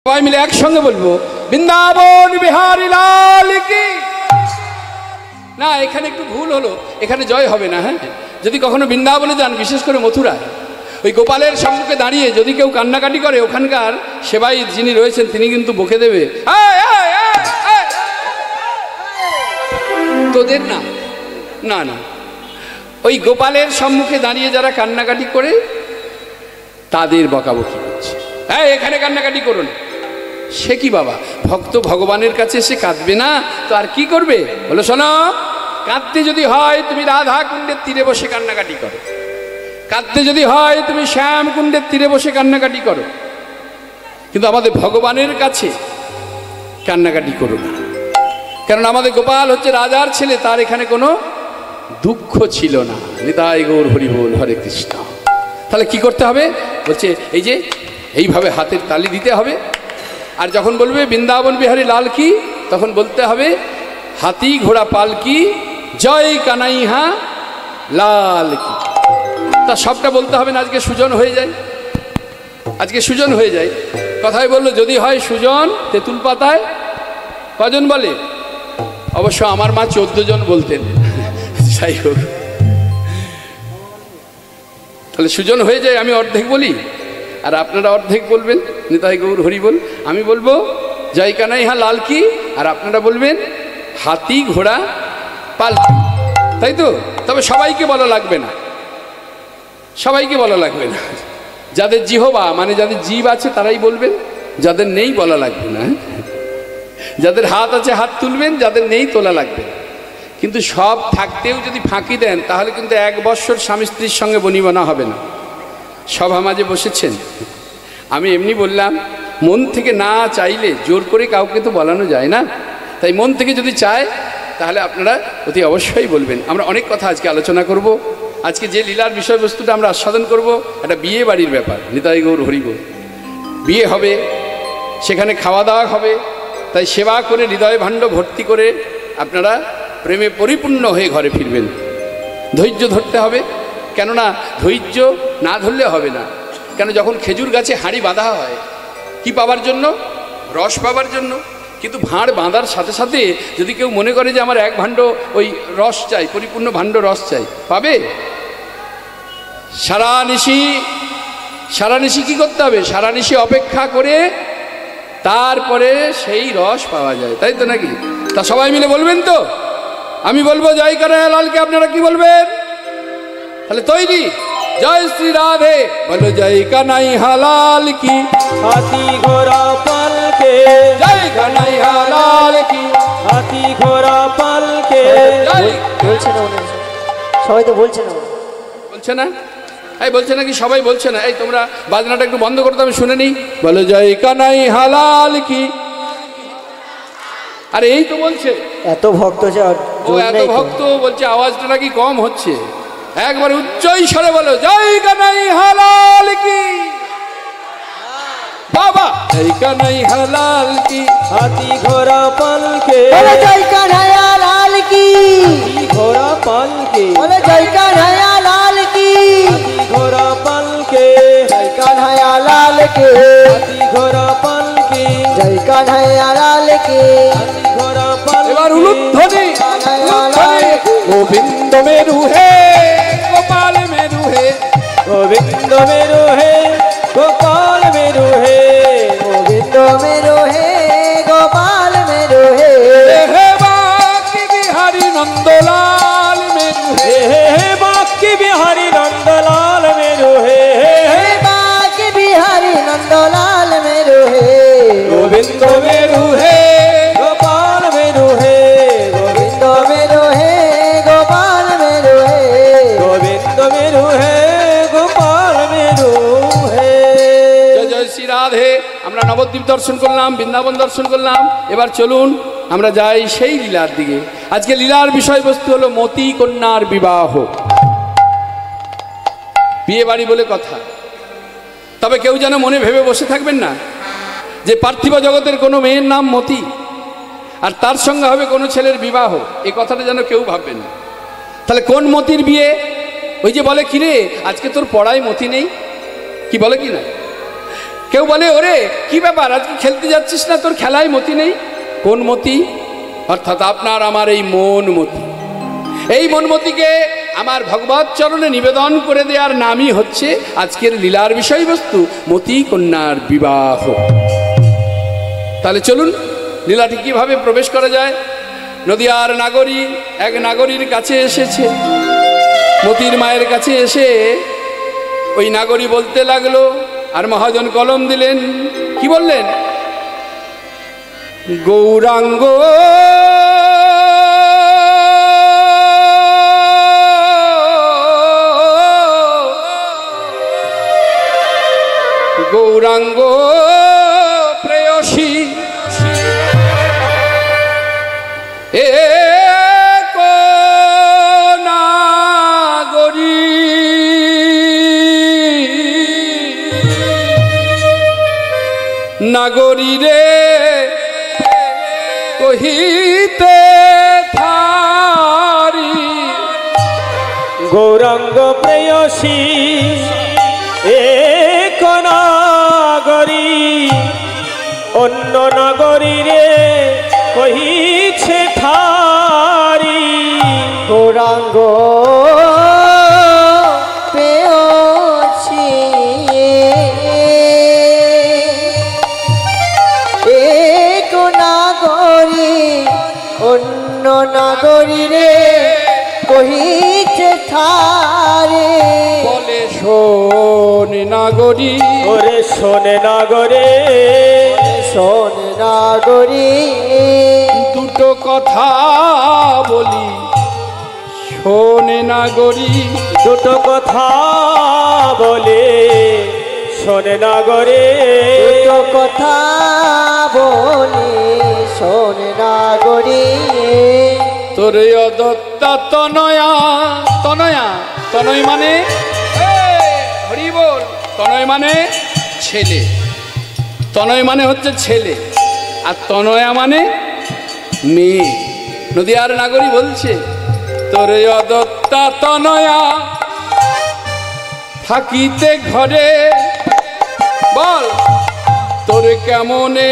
সবাই মিলে একসঙ্গে বলবো বৃন্দাবন বিহারী লাল কি। না, এখানে একটু ভুল হলো, এখানে জয় হবে না। হ্যাঁ, যদি কখনো বৃন্দাবনে যান, বিশেষ করে মথুরায়, ওই গোপালের সম্মুখে দাঁড়িয়ে যদি কেউ কান্নাকাটি করে, ওখানকার সেবাই যিনি রয়েছেন তিনি কিন্তু বকে দেবে, তোদের না না না, ওই গোপালের সম্মুখে দাঁড়িয়ে যারা কান্নাকাটি করে তাদের বকাবকি করছে। হ্যাঁ, এখানে কান্নাকাটি করুন। সে কি বাবা, ভক্ত ভগবানের কাছে এসে কাঁদবে না তো আর কি করবে? বলো শোনো, কাঁদতে যদি হয় তুমি রাধা কুণ্ডের তীরে বসে কান্নাকাটি করো, কাঁদতে যদি হয় তুমি শ্যাম কুণ্ডের তীরে বসে কান্নাকাটি করো, কিন্তু আমাদের ভগবানের কাছে কান্নাকাটি করো না। কারণ আমাদের গোপাল হচ্ছে রাজার ছেলে, তার এখানে কোনো দুঃখ ছিল না। নিতাই গৌর হরি বল, হরে কৃষ্ণ। তাহলে কি করতে হবে? বলছে এই যে এইভাবে হাতের তালি দিতে হবে, আর যখন বলবে বৃন্দাবন বিহারী লাল কি, তখন বলতে হবে হাতি ঘোড়া পালকি জয় কানাইহা লাল কি। তা সবটা বলতে হবে না, আজকে সুজন হয়ে যায়, আজকে সুজন হয়ে যায়। কথায় বললো যদি হয় সুজন, তেঁতুল পাতায় কজন বলে? অবশ্য আমার মা 14 জন বলতেন। যাই হোক, তাহলে সুজন হয়ে যায়। আমি অর্ধেক বলি আর আপনারা অর্ধেক বলবেন নিতাই গৌর হরি বল। আমি বলবো জয় কানাইহা লাল কি, আর আপনারা বলবেন হাতি ঘোড়া পালকি, তাই তো? তবে সবাইকে বলা লাগবে না, সবাইকে বলা লাগবে না। যাদের জিহবা মানে যাদের জীব আছে তারাই বলবেন, যাদের নেই বলা লাগবে না। যাদের হাত আছে হাত তুলবেন, যাদের নেই তোলা লাগবে। কিন্তু সব থাকতেও যদি ফাঁকি দেন, তাহলে কিন্তু 1 বৎসর স্বামী স্ত্রীর সঙ্গে বনিবনা হবে না। সভা মাঝে বসেছেন, আমি এমনি বললাম, মন থেকে না চাইলে জোর করে কাউকে তো বলানো যায় না। তাই মন থেকে যদি চায় তাহলে আপনারা অতি অবশ্যই বলবেন। আমরা অনেক কথা আজকে আলোচনা করব। আজকে যে লীলার বিষয়বস্তুটা আমরা আস্বাদন করব, এটা বিয়ে বাড়ির ব্যাপার। নিতাই গৌর হরি বল। বিয়ে হবে, সেখানে খাওয়া দাওয়া হবে, তাই সেবা করে হৃদয় ভাণ্ড ভর্তি করে আপনারা প্রেমে পরিপূর্ণ হয়ে ঘরে ফিরবেন। ধৈর্য ধরতে হবে, কেননা ধৈর্য না ধরলে হবে না। কেন, যখন খেজুর গাছে হাঁড়ি বাঁধা হয় কি পাবার জন্য? রস পাবার জন্য। কিন্তু ভাঁড় বাঁধার সাথে সাথে যদি কেউ মনে করে যে আমার 1 ভাণ্ড ওই রস চাই, পরিপূর্ণ ভাণ্ড রস চাই, পাবে? সারানিশি কি করতে হবে? সারানিশি অপেক্ষা করে তারপরে সেই রস পাওয়া যায়, তাই তো নাকি? তা সবাই মিলে বলবেন তো? আমি বলবো জয় কানাইয়া লালকে, আপনারা কি বলবেন? তাহলে তৈরি? জয় শ্রী রাধে বলো, জয় কানাইয়া লাল কি। হাতি ঘোড়া পালকে জয় কানাইয়া লাল কি। হাতি ঘোড়া পালকে। বলছে না, সবাই তো বলছে না। বলছে না? এই বলছে নাকি? সবাই বলছে না। এই তোমরা বাজনাটা একটু বন্ধ করতে, আমি শুনে নিই। বলো জয় কানাইয়া লাল কি। আরে এই তো বলছে, এত ভক্ত ও এত ভক্ত বলছে, আওয়াজটা নাকি কম হচ্ছে। একবার উচ্চই স্বরে বলো জয় কানাইয়া লাল কি। বাবা জয় কানাইয়া লাল কি। হাতি ঘোড়া পালকে বলে জয় কানাইয়া লাল কি। হাতি ঘোড়া পালকে বলে জয় কানাইয়া লাল কি। হাতি ঘোড়া পালকে জয় কানাইয়া লাল কি। হাতি ঘোড়া পালকে জয় কানাইয়া লাল কি। হাতি ঘোড়া পালকে। এবার উলুধ্বনি, গোবিন্দ মেরু হে গোপাল মেরু হে। গোবিন্দ মেরু হে গোপাল মেরু হে। গোবিন্দ মেরু হে গোপাল মেরু হে। হে বাকি বিহারী নন্দলাল মেরু হে। হে বাকি বিহারী নন্দলাল মেরু হে। হে বাকি বিহারী নন্দলাল মেরু হে। গোবিন্দ মেরু হে গোপাল মেরু হে। গোবিন্দ মেরু হে গোপাল মেরু হে। গোবিন্দ মেরু হে গোপাল মেরু হে। জয় জয় শ্রী রাধে। আমরা নবদ্বীপ দর্শন করলাম, বৃন্দাবন দর্শন করলাম। এবার চলুন আমরা যাই সেই লীলার দিকে। আজকে লীলার বিষয়বস্তু হলো মতি কন্যার বিবাহ। বিয়ে বাড়ি বলে কথা। তবে কেউ যেন মনে ভেবে বসে থাকবেন না যে পার্থিব জগতের কোনো মেয়ের নাম মতি আর তার সঙ্গে হবে কোনো ছেলের বিবাহ, এই কথাটা যেন কেউ ভাববেন না। তাহলে কোন মতির বিয়ে? ওই যে বলে কিরে আজকে তোর পড়ায় মতি নেই, কি বলে কি না? কেউ বলে, ওরে কি ব্যাপার, আজকে খেলতে যাচ্ছিস না, তোর খেলায় মতি নেই? কোন মতি? অর্থাৎ আপনার আমার এই মন মতি। এই মনমতিকে আমার ভগবত চরণে নিবেদন করে দেওয়ার নামই হচ্ছে আজকের লীলার বিষয়বস্তু, মতি কন্যার বিবাহ। তাহলে চলুন লীলাটি কিভাবে প্রবেশ করা যায়। নদিয়ার নাগরী এক নাগরীর কাছে এসেছে, মতির মায়ের কাছে এসে ওই নাগরী বলতে লাগলো, আর মহাজন কলম দিলেন। কি বললেন? গৌরাঙ্গ গৌরাঙ্গ প্রেয়সী এক নাগরী নাগরী রে কহিতে থারি। গৌরাঙ্গ প্রেয়সী এক নাগরী অন্য নাগরী রে কহিছে থারি। গৌরাঙ্গ পেয়সী এক নাগরী অন্য নাগরী রে কহিছে থারে। বলে শোন নাগরী, ওরে শোনে নাগরে, শোন নাগরী দুটো কথা বলি। শোন নাগরী, দুটো কথা বলে শোনে নাগরে, দুটো কথা বলি শোন নাগরী। তোর অদত্তা তনয়া, তনয়া তনয় মানে হরি বল, তনয় মানে ছেলে, তনয় মানে হচ্ছে ছেলে, আর তনয়া মানে মেয়ে। নদিয়ার নাগরী বলছে, তোর অদত্তা তনয়া থাকিতে ঘরে, বল তোর কেমনে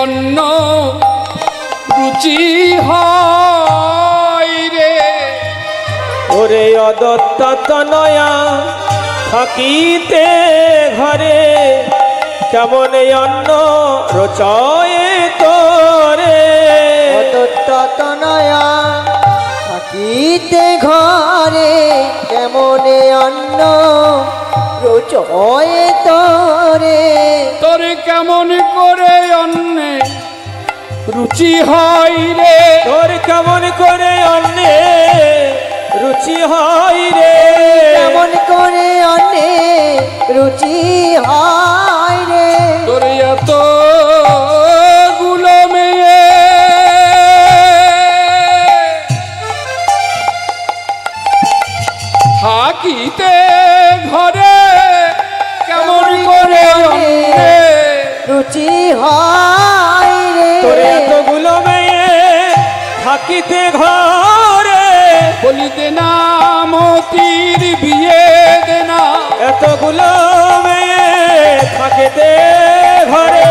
অন্য রুচি হয় রে। ওরে অদত্তা তনয়া থাকিতে ঘরে কেমন অন্ন রচয়ে তোরে। অদত্তা তনয়া থাকিতে ঘরে কেমনে অন্ন রোচয়ে তোরে। তোর কেমন করে অন্নে রুচি হয় রে। তোর কেমন করে অন্নে রুচি হয় রে। কেমন করে অন্নে রুচি হয় রে। তোর এত গুলো মেয়ে থাকিতে ঘরে কেমন করে অন্নে রুচি হয় রে। তোর এতগুলো মেয়ে থাকিতে ঘরে, বলিতে না মতির বিয়ে দেনা। এতগুলো মেয়ে থাকিতে ঘরে,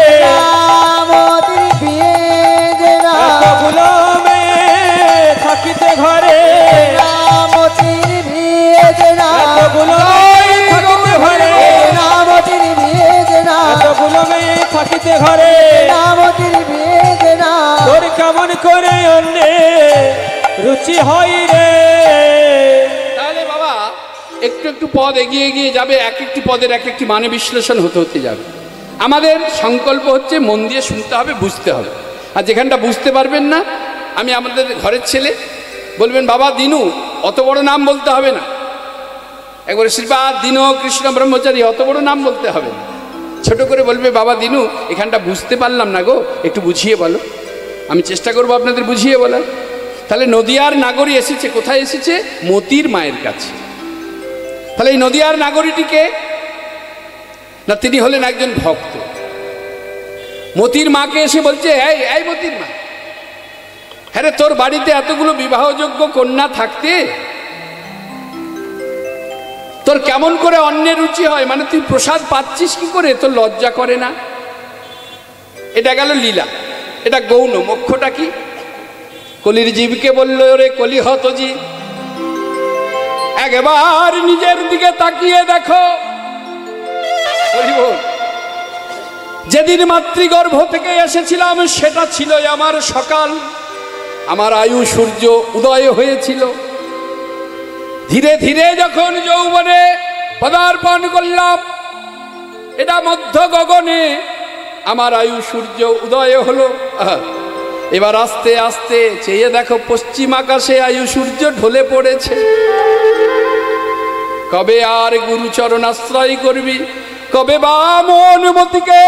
মতির বিয়ে দেনা। এতগুলো মেয়ে থাকিতে ঘরে, মতির বিয়ে দেনা। এতগুলো মেয়ে থাকিতে ঘরে, মতির বিয়ে দেনা। এতগুলো মেয়ে থাকিতে ঘরে, মতির বিয়ে দেনা। তোর কেমন করে অন্যে রুচি হয় রে। তাহলে বাবা একটু একটু পদ এগিয়ে এগিয়ে যাবে, এক একটি পদের এক একটি মানে বিশ্লেষণ হতে হতে যাবে। আমাদের সংকল্প হচ্ছে মন দিয়ে শুনতে হবে, বুঝতে হবে। আর যেখানটা বুঝতে পারবেন না, আমি আমাদের ঘরের ছেলে, বলবেন বাবা দিনু, অত বড় নাম বলতে হবে না। একবারে শ্রীপাদ দীন কৃষ্ণ ব্রহ্মচারী, অত বড় নাম বলতে হবে না। ছোট করে বলবে বাবা দিনু, এখানটা বুঝতে পারলাম না গো, একটু বুঝিয়ে বলো। আমি চেষ্টা করবো আপনাদের বুঝিয়ে বলার। তাহলে নদিয়ার নাগরী এসেছে, কোথায় এসেছে? মতির মায়ের কাছে। তাহলে এই নদিয়ার নাগরীটিকে না, তিনি হলেন একজন ভক্ত। মতির মাকে এসে বলছে, এই এই মতির মা, হ্যাঁ রে, তোর বাড়িতে এতগুলো বিবাহযোগ্য কন্যা থাকতে তোর কেমন করে অন্যের রুচি হয়, মানে তুই প্রসাদ পাচ্ছিস কি করে, তোর লজ্জা করে না? এটা গেল লীলা, এটা গৌণ। মোক্ষটা কি? কলির জীবকে বলল, রে কলি হত জীব, একবার নিজের দিকে তাকিয়ে দেখো। যেদিন মাতৃগর্ভ থেকে এসেছিলাম সেটা ছিল আমার সকাল, আমার আয়ু সূর্য উদয় হয়েছিল। ধীরে ধীরে যখন যৌবনে পদার্পণ করলাম, এটা মধ্য গগনে আমার আয়ু সূর্য উদয় হলো। এবার আস্তে আস্তে চেয়ে দেখো পশ্চিম আকাশে আয়ু সূর্য ঢলে পড়েছে। কবে আর গুরুচরণ আশ্রয় করবি, কবে বা মনমতিকে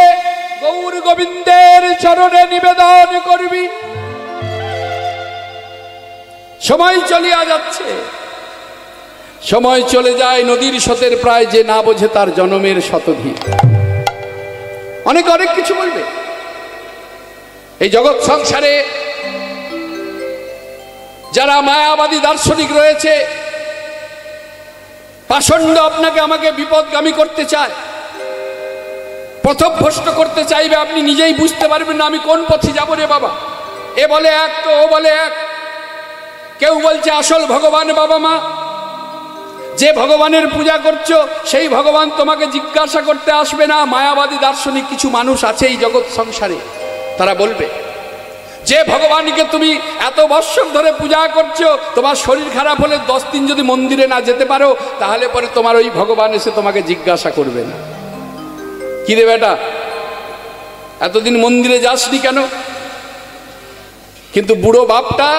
গৌর গোবিন্দের চরণে নিবেদন করবি? সময় চলিয়া যাচ্ছে, সময় চলে যায় নদীর স্রোতের প্রায়, যে না বোঝে তার জনমের শতধিক। অনেক অনেক কিছু বলবে। এই জগৎ সংসারে যারা মায়াবাদী দার্শনিক রয়েছে, পাষণ্ড আপনাকে আমাকে বিপদগামী করতে চায়, পথভ্রষ্ট করতে চাইবে। আপনি নিজেই বুঝতে পারবেন না আমি কোন পথে যাব রে বাবা। এ বলে এক তো ও বলে এক। কেউ বলছে আসল ভগবান বাবা মা, যে ভগবানের পূজা করছো সেই ভগবান তোমাকে জিজ্ঞাসা করতে আসবে না। মায়াবাদী দার্শনিক কিছু মানুষ আছে এই জগৎ সংসারে, তারা বলবে যে ভগবানকে তুমি এত বৎসর ধরে পূজা করছো, তোমার শরীর খারাপ হলে 10 দিন যদি মন্দিরে না যেতে পারো, তাহলে পরে তোমার ওই ভগবান এসে তোমাকে জিজ্ঞাসা করবে না, কি রে বেটা এতদিন মন্দিরে যাসনি কেন? কিন্তু বুড়ো বাপটা,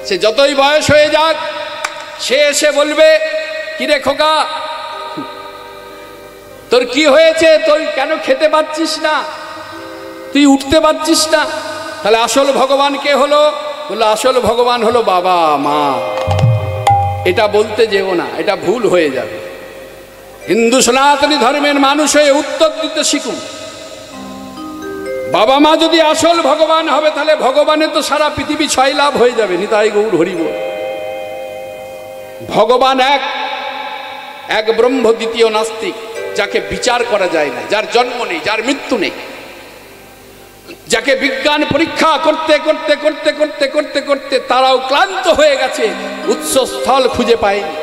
সে যতই বয়স হয়ে যাক, সে এসে বলবে, কিরে খোকা তোর কি হয়েছে, তুই কেন খেতে পাচ্ছিস না, তুই উঠতে পারছিস না? তাহলে আসল ভগবান কে হলো? বললো আসল ভগবান হলো বাবা মা। এটা বলতে যেও না, এটা ভুল হয়ে যাবে। হিন্দু সনাতনী ধর্মের মানুষ হয়ে উত্তর দিতে শিখুন। বাবা মা যদি আসল ভগবান হবে, তাহলে ভগবানের তো সারা পৃথিবী ছয় লাভ হয়ে যাবে। নিতাই গৌর হরি বল। ভগবান এক, এক ব্রহ্ম, দ্বিতীয় নাস্তিক, যাকে বিচার করা যায় না, যার জন্ম নেই, যার মৃত্যু নেই, যাকে বিজ্ঞান পরীক্ষা করতে করতে করতে করতে করতে করতে তারাও ক্লান্ত হয়ে গেছে, উৎসস্থল খুঁজে পায়নি।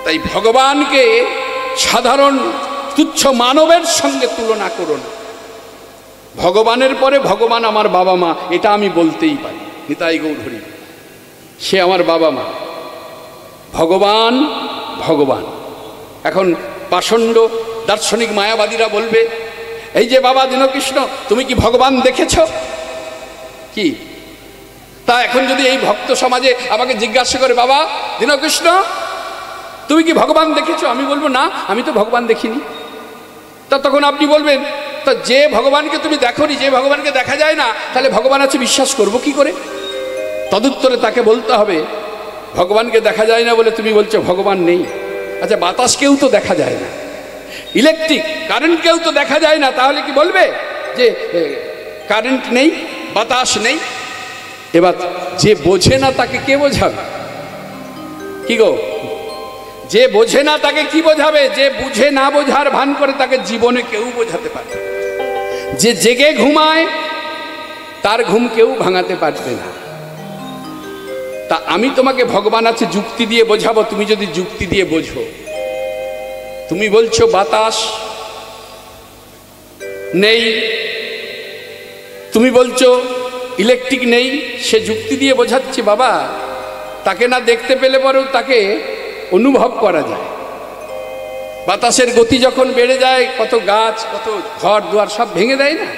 তাই ভগবানকে সাধারণ তুচ্ছ মানবের সঙ্গে তুলনা করো না। ভগবানের পরে ভগবান আমার বাবা মা, এটা আমি বলতেই পারি। নিতাই গৌর হরি, সে আমার বাবা মা। ভগবান ভগবান। এখন পাষণ্ড দার্শনিক মায়াবাদীরা বলবে, এই যে বাবা দীনকৃষ্ণ, তুমি কি ভগবান দেখেছ কি? তা এখন যদি এই ভক্ত সমাজে আমাকে জিজ্ঞাসা করে, বাবা দীনকৃষ্ণ তুমি কি ভগবান দেখেছো? আমি বলবো না, আমি তো ভগবান দেখিনি। তা তখন আপনি বলবেন, তা যে ভগবানকে তুমি দেখোনি, যে ভগবানকে দেখা যায় না, তাহলে ভগবান আছে বিশ্বাস করবো কি করে? তদুত্তরে তাকে বলতে হবে, ভগবানকে দেখা যায় না বলে তুমি বলছো ভগবান নেই। আচ্ছা বাতাসকেও তো দেখা যায় না, ইলেকট্রিক কারেন্টকেও তো দেখা যায় না, তাহলে কি বলবে যে কারেন্ট নেই, বাতাস নেই? এবার যে বোঝে না তাকে কে বোঝাবে? কি গো, যে বোঝে না তাকে কি বোঝাবে? যে বুঝে না বোঝার ভান করে তাকে জীবনে কেউ বোঝাতে পারবে। যে জেগে ঘুমায় তার ঘুম কেউ ভাঙাতে পারবে না। তা আমি তোমাকে ভগবান আছে যুক্তি দিয়ে বোঝাবো। তুমি যদি যুক্তি দিয়ে বোঝো, তুমি বলছো বাতাস নেই, তুমি বলছো ইলেকট্রিক নেই, সে যুক্তি দিয়ে বোঝাচ্ছে বাবা, তাকে না দেখতে পেলে পরেও তাকে অনুভব করা যায়। বাতাসের গতি যখন বেড়ে যায়, কত গাছ, কত ঘর দুয়ার সব ভেঙে দেয় না?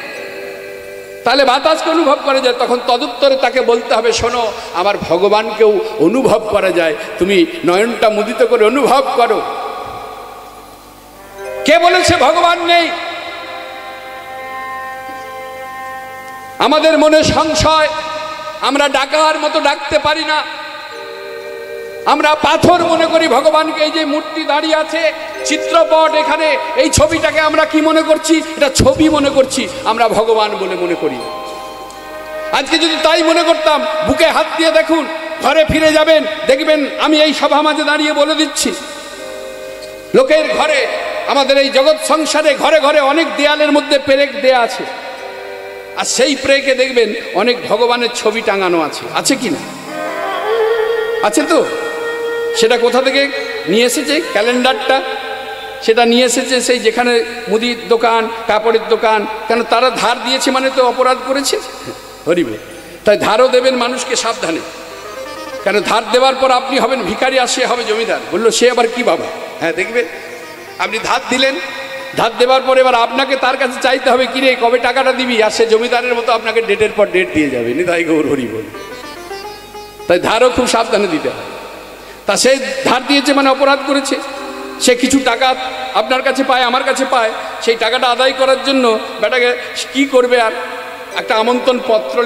তাহলে বাতাসকে অনুভব করা যায়। তখন তদুত্তরে তাকে বলতে হবে, শোনো আমার ভগবানকেও অনুভব করা যায়, তুমি নয়নটা মুদিত করে অনুভব করো। কে বলেছে ভগবান নেই? আমাদের মনে সংশয়, আমরা ডাকার মতো ডাকতে পারি না। আমরা পাথর মনে করি ভগবানকে। এই যে মূর্তি দাঁড়িয়ে আছে, চিত্রপট, এখানে এই ছবিটাকে আমরা কি মনে করছি? এটা ছবি মনে করছি, আমরা ভগবান বলে মনে করি। আজকে যদি তাই মনে করতাম, বুকে হাত দিয়ে দেখুন, ঘরে ফিরে যাবেন, দেখবেন আমি এই সভা মাঝে দাঁড়িয়ে বলে দিচ্ছি, লোকের ঘরে, আমাদের এই জগৎ সংসারে ঘরে ঘরে অনেক দেয়ালের মধ্যে পেরেক দেয়া আছে, আর সেই পেরেকে দেখবেন অনেক ভগবানের ছবি টাঙানো আছে, আছে কি না? আছে তো? সেটা কোথা থেকে নিয়ে এসেছে? ক্যালেন্ডারটা সেটা নিয়ে এসেছে সেই যেখানে মুদির দোকান, কাপড়ের দোকান, কেন তারা ধার দিয়েছে মানে তো অপরাধ করেছে, হরিবে। তাই ধারও দেবেন মানুষকে সাবধানে, কেন ধার দেওয়ার পর আপনি হবেন ভিখারি আর সে হবে জমিদার। বললো সে আবার কি বাবা? হ্যাঁ, দেখবেন আপনি ধার দিলেন, ধার দেওয়ার পর এবার আপনাকে তার কাছে চাইতে হবে, কিরে কবে টাকাটা দিবি, আর সে জমিদারের মতো আপনাকে ডেটের পর ডেট দিয়ে যাবে। নিতাই গৌর হরি বল। তাই ধারও খুব সাবধানে দিতে হয়। তা সে ধার দিয়েছে মানে অপরাধ করেছে, সে কিছু টাকা আপনার কাছে পায়, আমার কাছে পায়, সেই টাকাটা আদায় করার জন্য বেটাকে কি করবে, আর একটা আমন্ত্রণ পত্র